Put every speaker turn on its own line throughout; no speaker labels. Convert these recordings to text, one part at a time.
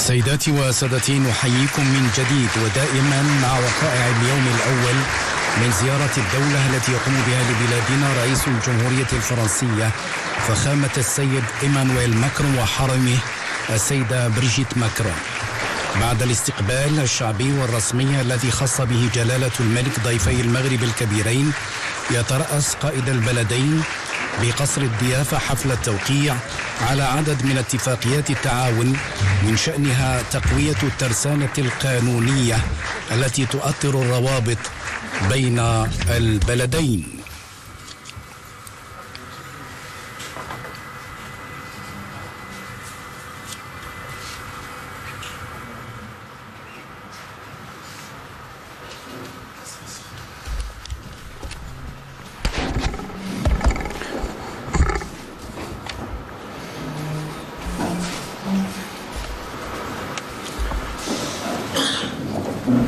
سيداتي وسادتي، نحييكم من جديد ودائما مع وقائع اليوم الأول من زيارة الدولة التي يقوم بها لبلادنا رئيس الجمهورية الفرنسية فخامة السيد إيمانويل ماكرون وحرمه السيدة بريجيت ماكرون. بعد الاستقبال الشعبي والرسمي الذي خص به جلالة الملك ضيفي المغرب الكبيرين، يترأس قائد البلدين بقصر الضيافة حفل التوقيع على عدد من اتفاقيات التعاون من شأنها تقوية الترسانة القانونية التي تؤطر الروابط بين البلدين.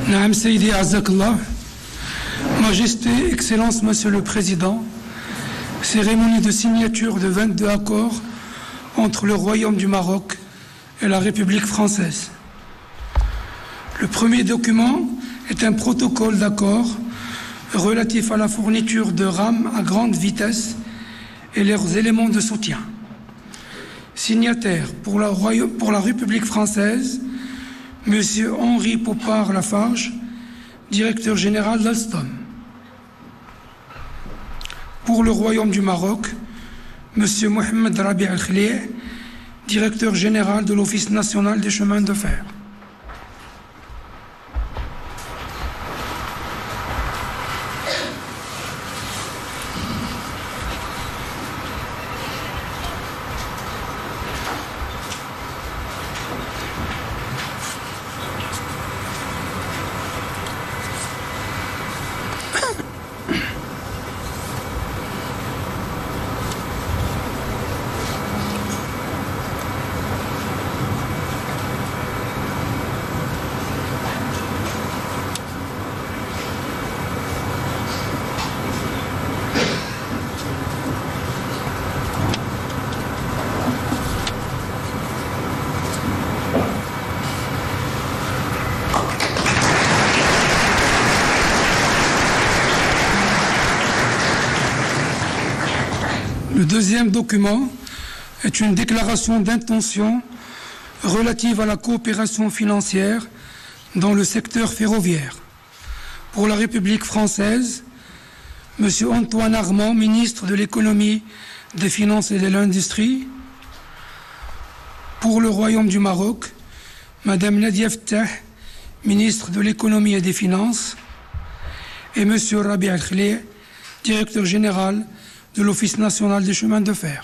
Naam Seydi Azakallah, Majesté, Excellence, Monsieur le Président, cérémonie de signature de 22 accords entre le Royaume du Maroc et la République française. Le premier document est un protocole d'accord relatif à la fourniture de rames à grande vitesse et leurs éléments de soutien. Signataire pour la République française, Monsieur Henri Popard-Lafarge, directeur général d'Alstom. Pour le Royaume du Maroc, Monsieur Mohamed Rabi Al-Khlih, directeur général de l'Office national des chemins de fer. Le deuxième document est une déclaration d'intention relative à la coopération financière dans le secteur ferroviaire. Pour la République française, M. Antoine Armand, ministre de l'Économie, des Finances et de l'Industrie. Pour le Royaume du Maroc, Mme Nadia Ftah, ministre de l'Économie et des Finances, et M. Rabi Al-Khlih, directeur général de l'Office national des chemins de fer.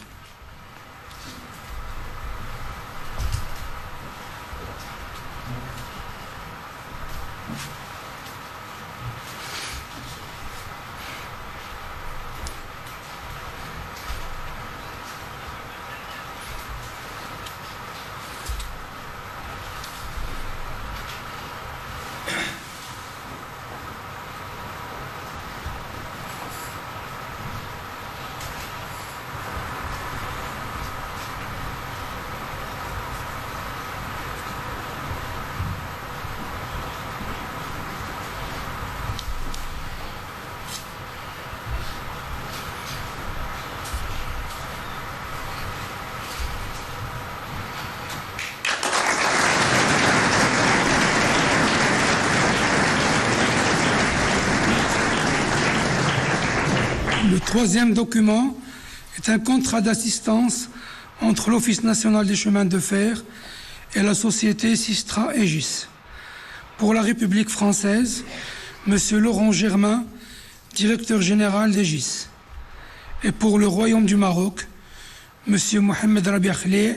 Le troisième document est un contrat d'assistance entre l'Office national des chemins de fer et la société Sistra Aegis. Pour la République française, M. Laurent Germain, directeur général d'Aegis. Et pour le Royaume du Maroc, M. Mohamed Rabi Al-Khlih,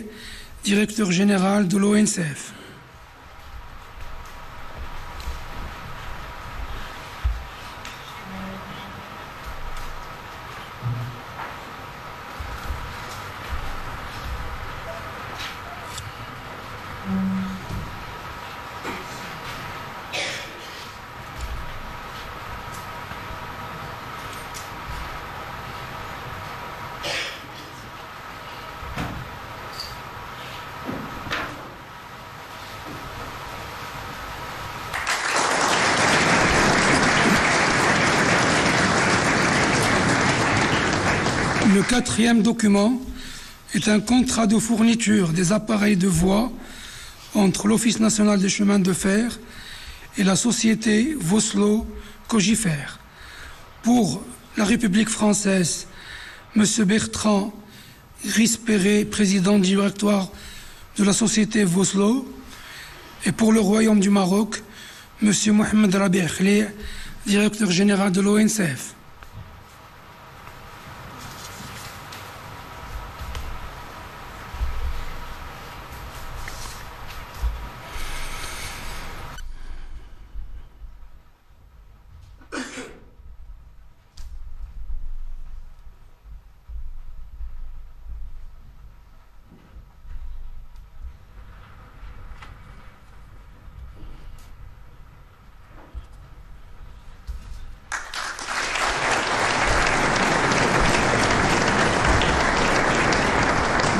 directeur général de l'ONCF. Le quatrième document est un contrat de fourniture des appareils de voie entre l'Office national des chemins de fer et la société Vosloo Cogifère. Pour la République française, M. Bertrand Grispéré, président du directoire de la société Vosloo, et pour le Royaume du Maroc, M. Mohamed Rabi Khlé, directeur général de l'ONCF.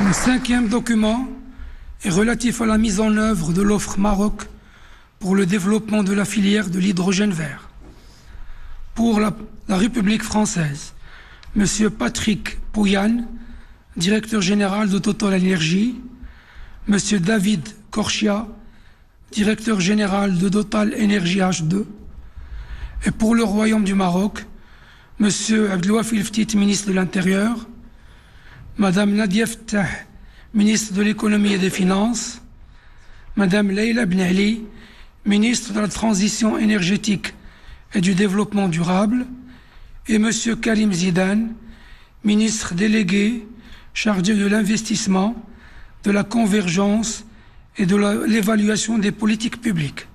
Le cinquième document est relatif à la mise en œuvre de l'offre Maroc pour le développement de la filière de l'hydrogène vert. Pour la République française, M. Patrick Pouyanné, directeur général de Total Energy, M. David Korchia, directeur général de Total Energy H2, et pour le Royaume du Maroc, M. Abdelouafi Ftit, ministre de l'Intérieur, Madame Nadia Ftah, ministre de l'Économie et des Finances, Madame Leila Ben Ali, ministre de la Transition énergétique et du Développement durable, et Monsieur Karim Zidane, ministre délégué chargé de l'investissement, de la convergence et de l'évaluation des politiques publiques.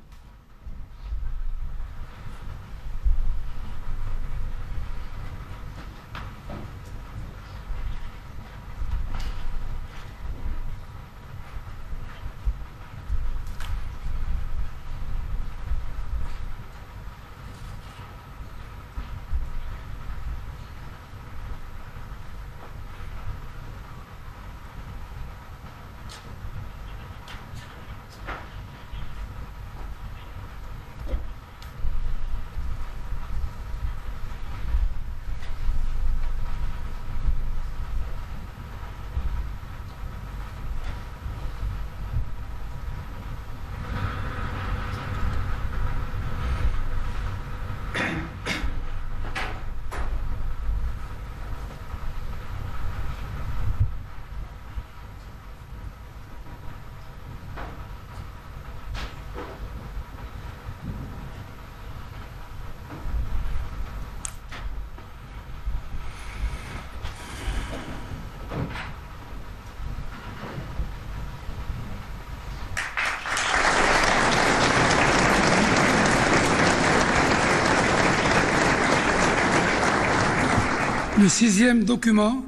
Le sixième document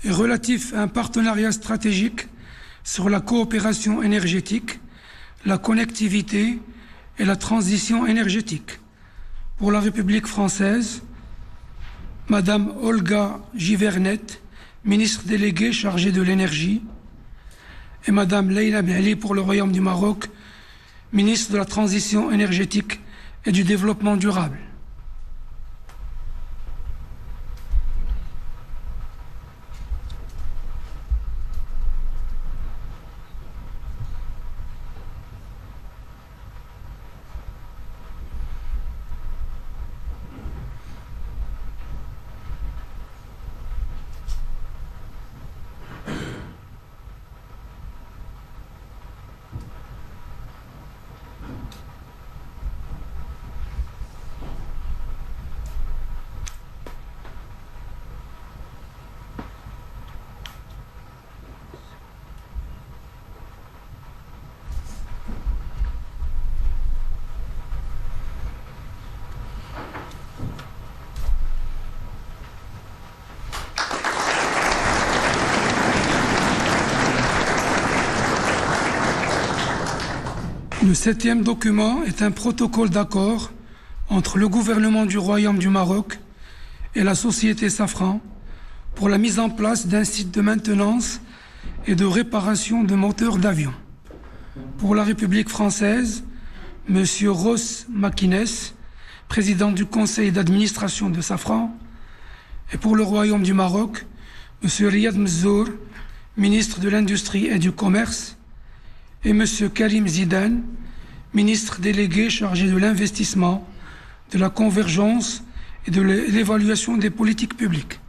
est relatif à un partenariat stratégique sur la coopération énergétique, la connectivité et la transition énergétique. Pour la République française, Madame Olga Givernet, ministre déléguée chargée de l'énergie, et Madame Leila Ben Ali pour le Royaume du Maroc, ministre de la Transition énergétique et du Développement durable. Le septième document est un protocole d'accord entre le gouvernement du Royaume du Maroc et la société Safran pour la mise en place d'un site de maintenance et de réparation de moteurs d'avion. Pour la République française, M. Ross Makines, président du conseil d'administration de Safran, et pour le Royaume du Maroc, M. Riyad Mzour, ministre de l'Industrie et du Commerce, et M. Karim Zidane, ministre délégué chargé de l'investissement, de la convergence et de l'évaluation des politiques publiques.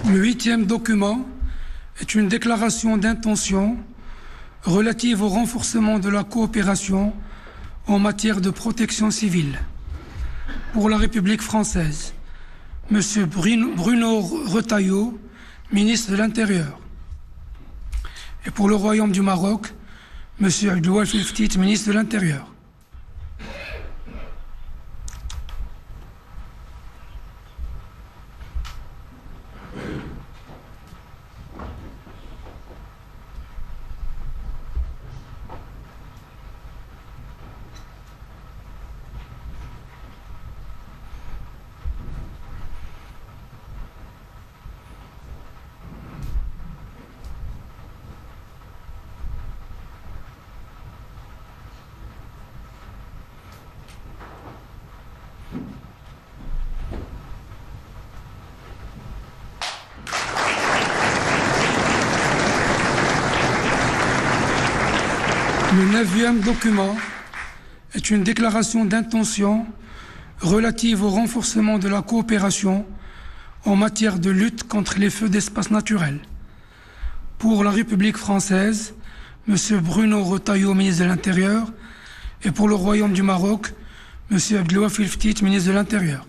Le 8e document est une déclaration d'intention relative au renforcement de la coopération en matière de protection civile. Pour la République française, M. Bruno Retailleau, ministre de l'Intérieur. Et pour le Royaume du Maroc, M. Abdel Ftit, ministre de l'Intérieur. Le 9e document est une déclaration d'intention relative au renforcement de la coopération en matière de lutte contre les feux d'espace naturel. Pour la République française, M. Bruno Retailleau, ministre de l'Intérieur, et pour le Royaume du Maroc, M. Abdel Ftit, ministre de l'Intérieur.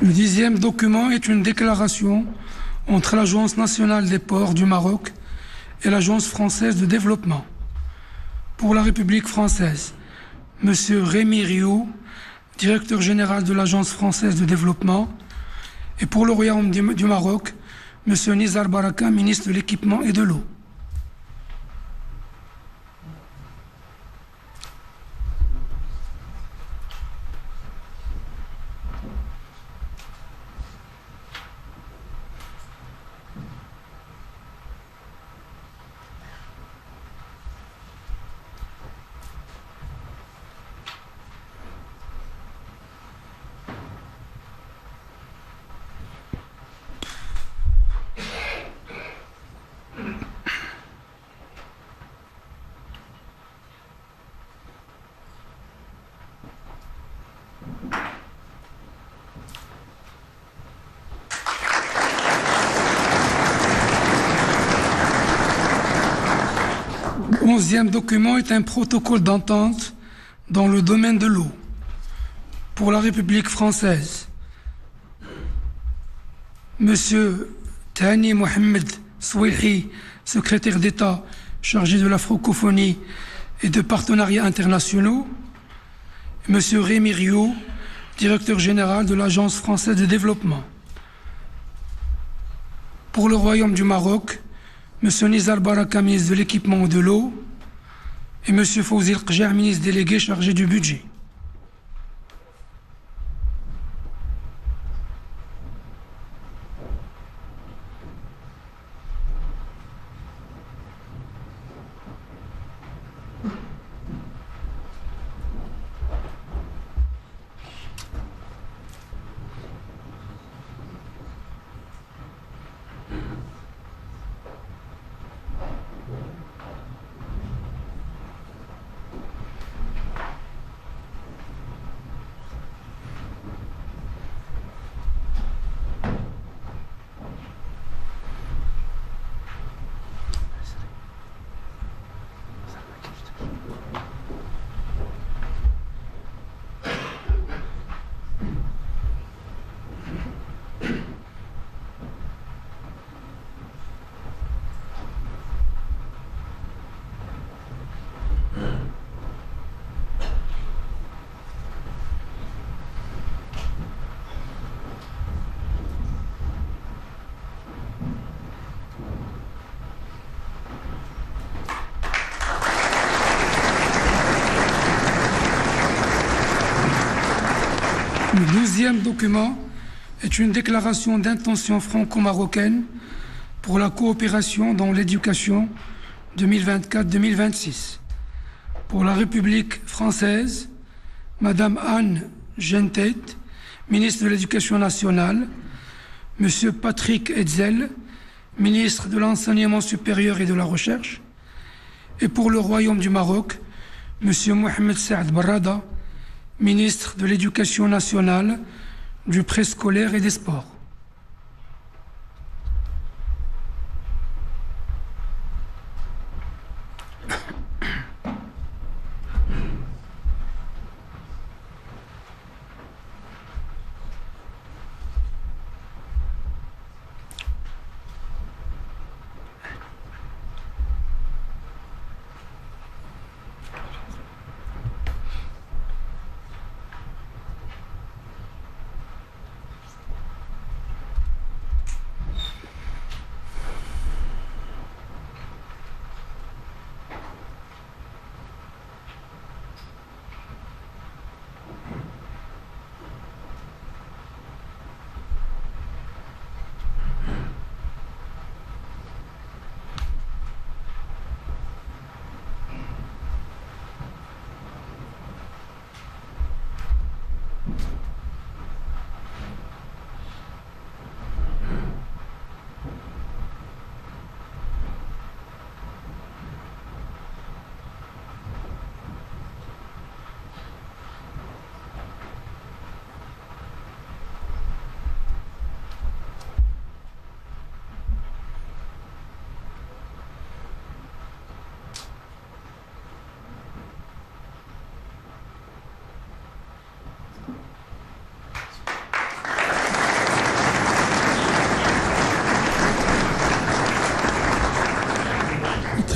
Le 10e document est une déclaration entre l'Agence nationale des ports du Maroc et l'Agence française de développement. Pour la République française, M. Rémi Rioux, directeur général de l'Agence française de développement, et pour le Royaume du Maroc, M. Nizar Baraka, ministre de l'équipement et de l'eau. Le 11e document est un protocole d'entente dans le domaine de l'eau. Pour la République française, M. Thani Mohamed Souihi, secrétaire d'État chargé de la francophonie et de partenariats internationaux, et M. Rémi Rioux, directeur général de l'Agence française de développement. Pour le Royaume du Maroc, M. Nizar Baraka, ministre de l'équipement et de l'eau, et M. Fawzi El-Qja, ministre délégué chargé du budget. Le 12e document est une déclaration d'intention franco-marocaine pour la coopération dans l'éducation 2024-2026. Pour la République française, Madame Anne Gentet, ministre de l'Éducation nationale, Monsieur Patrick Hetzel, ministre de l'Enseignement supérieur et de la Recherche, et pour le Royaume du Maroc, Monsieur Mohamed Saad Barrada, ministre de l'Éducation nationale, du préscolaire et des sports.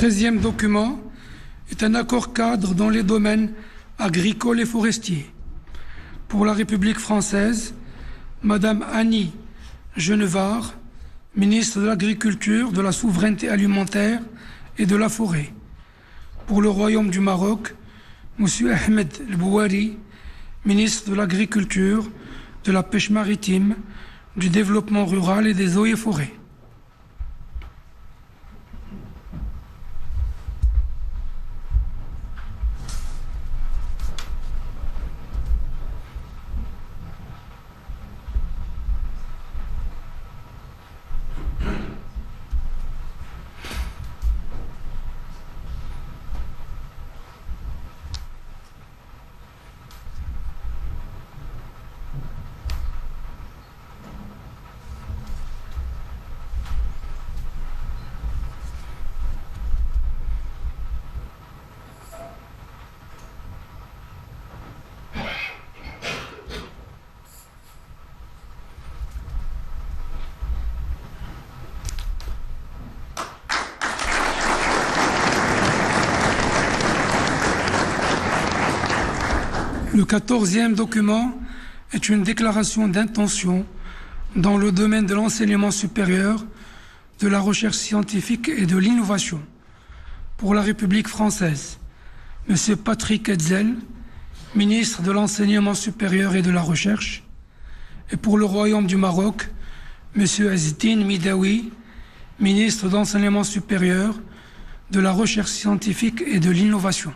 Le 13e document est un accord cadre dans les domaines agricoles et forestiers. Pour la République française, Madame Annie Genevard, ministre de l'Agriculture, de la Souveraineté alimentaire et de la Forêt. Pour le Royaume du Maroc, Monsieur Ahmed El Bouari, ministre de l'Agriculture, de la Pêche maritime, du Développement rural et des eaux et forêts. Le 14e document est une déclaration d'intention dans le domaine de l'enseignement supérieur, de la recherche scientifique et de l'innovation. Pour la République française, M. Patrick Hetzel, ministre de l'Enseignement supérieur et de la Recherche, et pour le Royaume du Maroc, M. Azdine Midawi, ministre de l'Enseignement supérieur, de la Recherche scientifique et de l'innovation.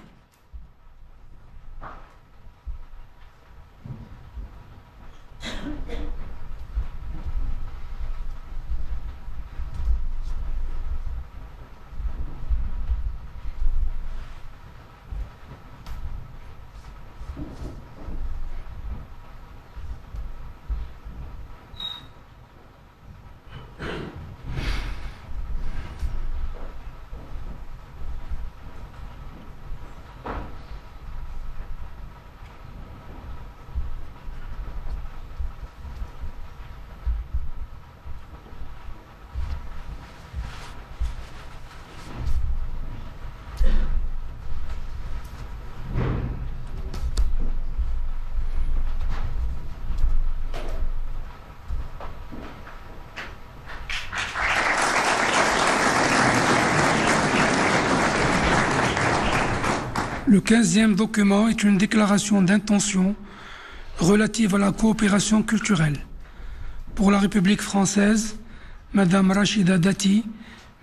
Le 15e document est une déclaration d'intention relative à la coopération culturelle. Pour la République française, Madame Rachida Dati,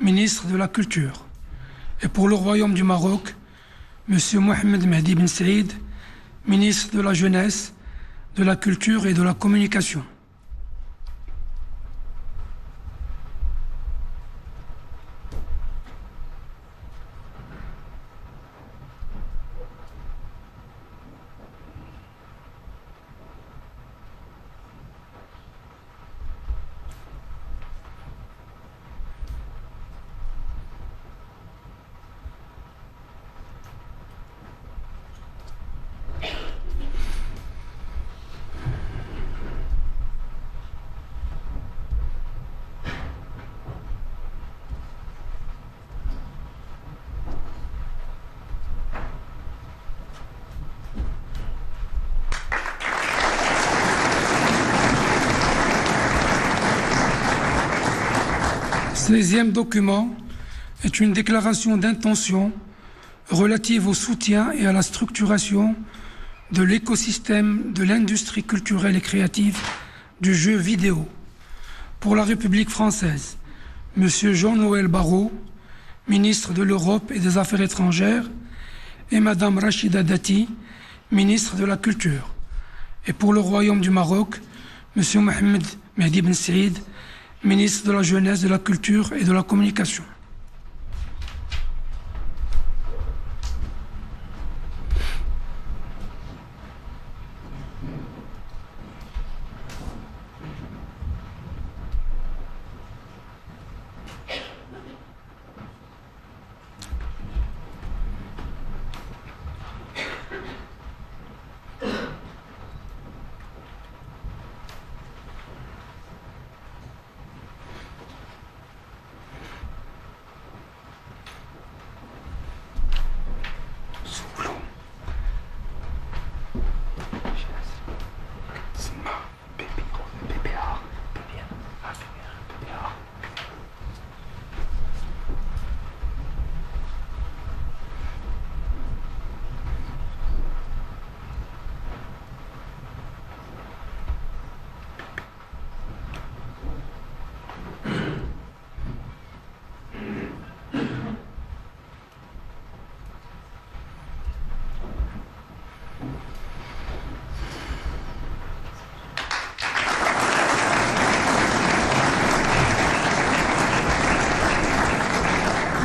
ministre de la Culture. Et pour le Royaume du Maroc, Monsieur Mohamed Mehdi Ben Saïd, ministre de la Jeunesse, de la Culture et de la Communication. Ce 16e document est une déclaration d'intention relative au soutien et à la structuration de l'écosystème de l'industrie culturelle et créative du jeu vidéo. Pour la République française, M. Jean-Noël Barrot, ministre de l'Europe et des Affaires étrangères, et Mme Rachida Dati, ministre de la Culture. Et pour le Royaume du Maroc, M. Mohamed Mehdi Ben Saïd, ministre de la Jeunesse, de la Culture et de la Communication.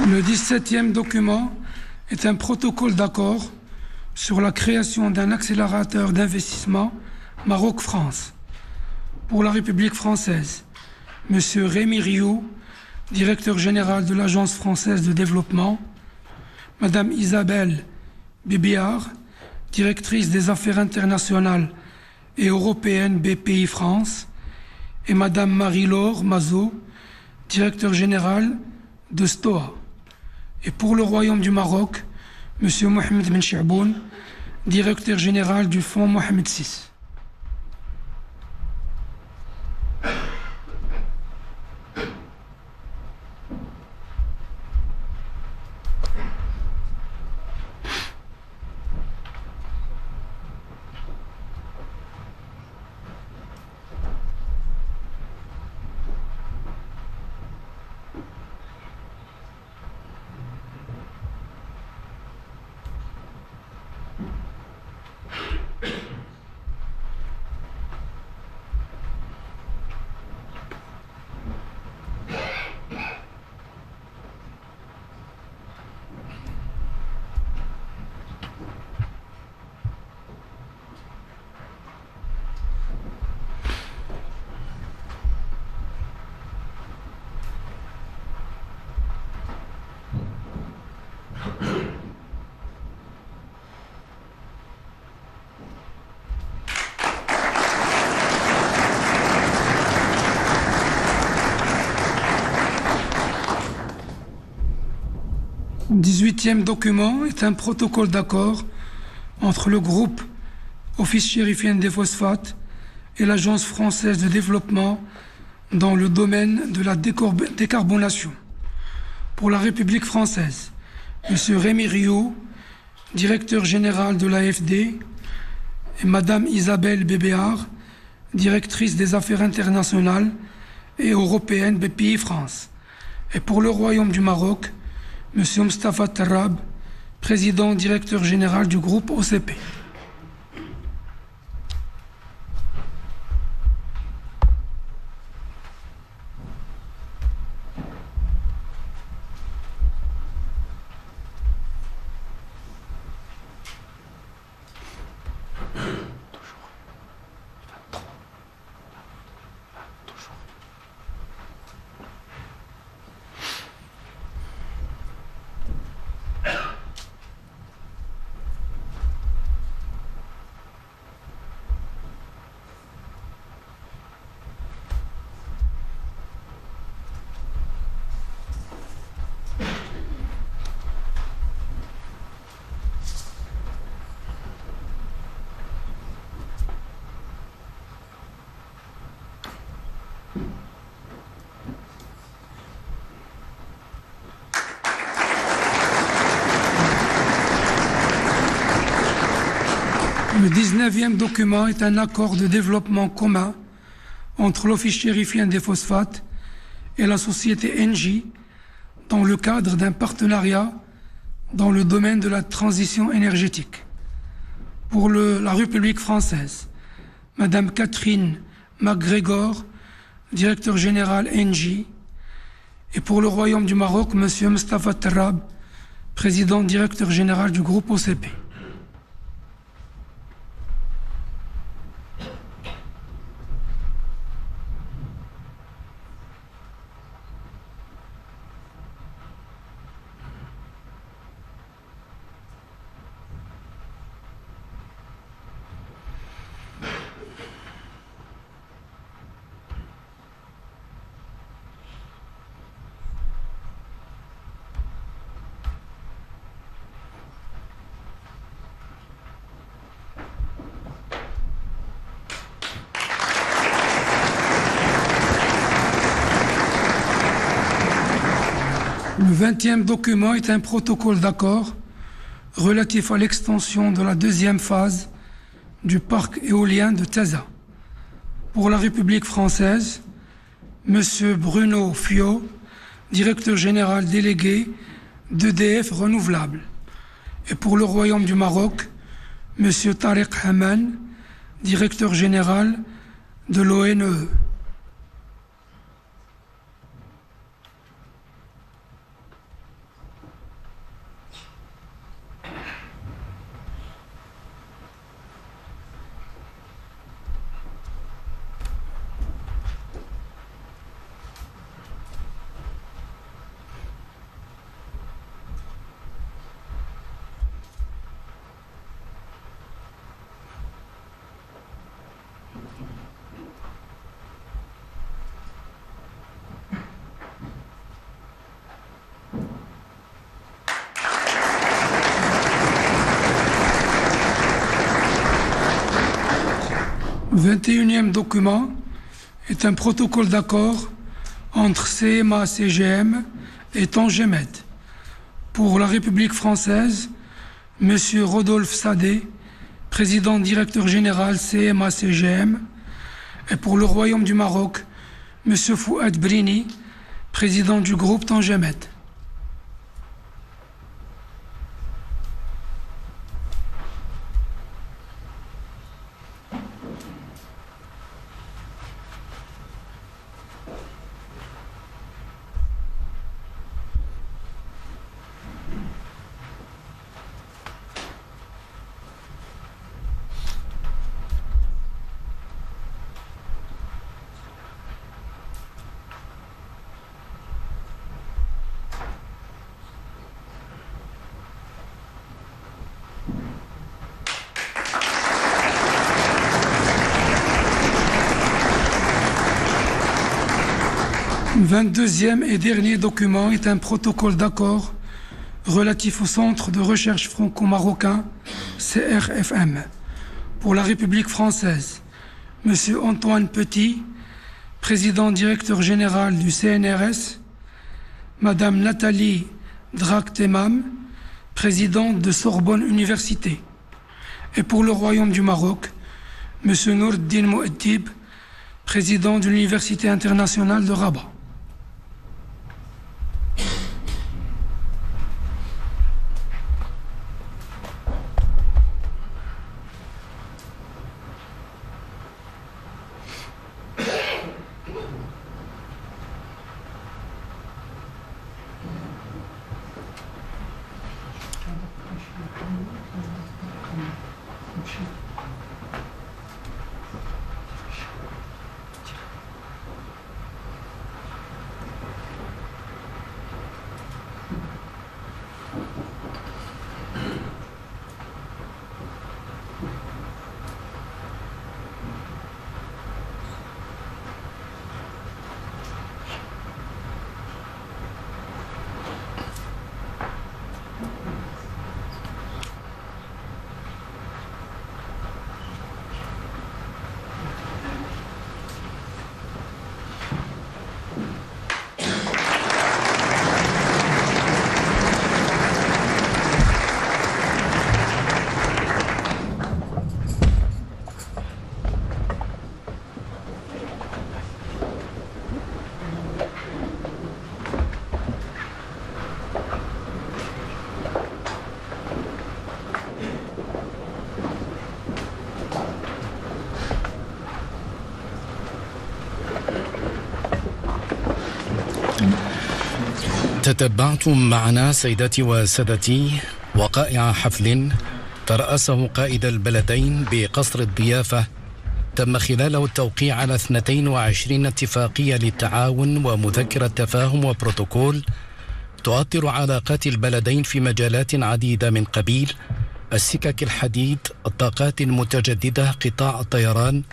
Le 17e document est un protocole d'accord sur la création d'un accélérateur d'investissement Maroc-France. Pour la République française, M. Rémi Rioux, directeur général de l'Agence française de développement, Mme Isabelle Bébéard, directrice des affaires internationales et européennes BPI France, et Mme Marie-Laure Mazot, directeur général de STOA. Et pour le Royaume du Maroc, M. Mohamed Ben Chaboun, directeur général du Fonds Mohamed VI. Le 18e document est un protocole d'accord entre le groupe Office chérifien des phosphates et l'Agence française de développement dans le domaine de la décarbonation. Pour la République française, M. Rémi Rioux, directeur général de l'AFD, et Madame Isabelle Bébéard, directrice des affaires internationales et européennes BPI France. Et pour le Royaume du Maroc, M. Mostafa Tarrab, président directeur général du groupe OCP. Le 19e document est un accord de développement commun entre l'Office chérifien des phosphates et la société Engie dans le cadre d'un partenariat dans le domaine de la transition énergétique. Pour la République française, Madame Catherine MacGregor, directeur général Engie, et pour le Royaume du Maroc, Monsieur Mostafa Tarrab, président directeur général du groupe OCP. Le 20e document est un protocole d'accord relatif à l'extension de la deuxième phase du parc éolien de Taza. Pour la République française, M. Bruno Fiot, directeur général délégué d'EDF Renouvelable. Et pour le Royaume du Maroc, M. Tariq Haman, directeur général de l'ONE. Le 21e document est un protocole d'accord entre CMA-CGM et Tangemed. Pour la République française, M. Rodolphe Sadé, président directeur général CMA-CGM, et pour le Royaume du Maroc, M. Fouad Brini, président du groupe Tangemed. Le 22e et dernier document est un protocole d'accord relatif au Centre de recherche franco-marocain CRFM. Pour la République française, M. Antoine Petit, président directeur général du CNRS, Madame Nathalie Drac-Temam, présidente de Sorbonne Université. Et pour le Royaume du Maroc, M. Nourdine Mouaddib, président de l'Université internationale de Rabat.
تتبعتم معنا سيداتي وسادتي وقائع حفل ترأسه قائد البلدين بقصر الضيافة تم خلاله التوقيع على 22 اتفاقية للتعاون ومذكرة تفاهم وبروتوكول تؤطر علاقات البلدين في مجالات عديدة من قبيل السكك الحديد، الطاقات المتجددة، قطاع الطيران،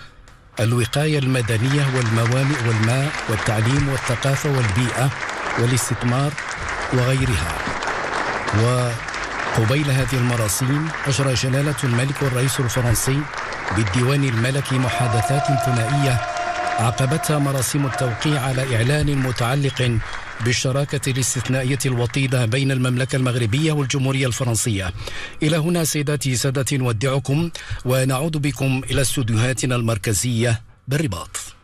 الوقاية المدنية والموانئ والماء والتعليم والثقافة والبيئة والاستثمار وغيرها. وقبيل هذه المراسيم أجرى جلالة الملك والرئيس الفرنسي بالديوان الملكي محادثات ثنائية عقبتها مراسيم التوقيع على إعلان متعلق بالشراكة الاستثنائية الوطيدة بين المملكة المغربية والجمهورية الفرنسية. إلى هنا سيداتي سادتي نودعكم ونعود بكم إلى استوديوهاتنا المركزية بالرباط.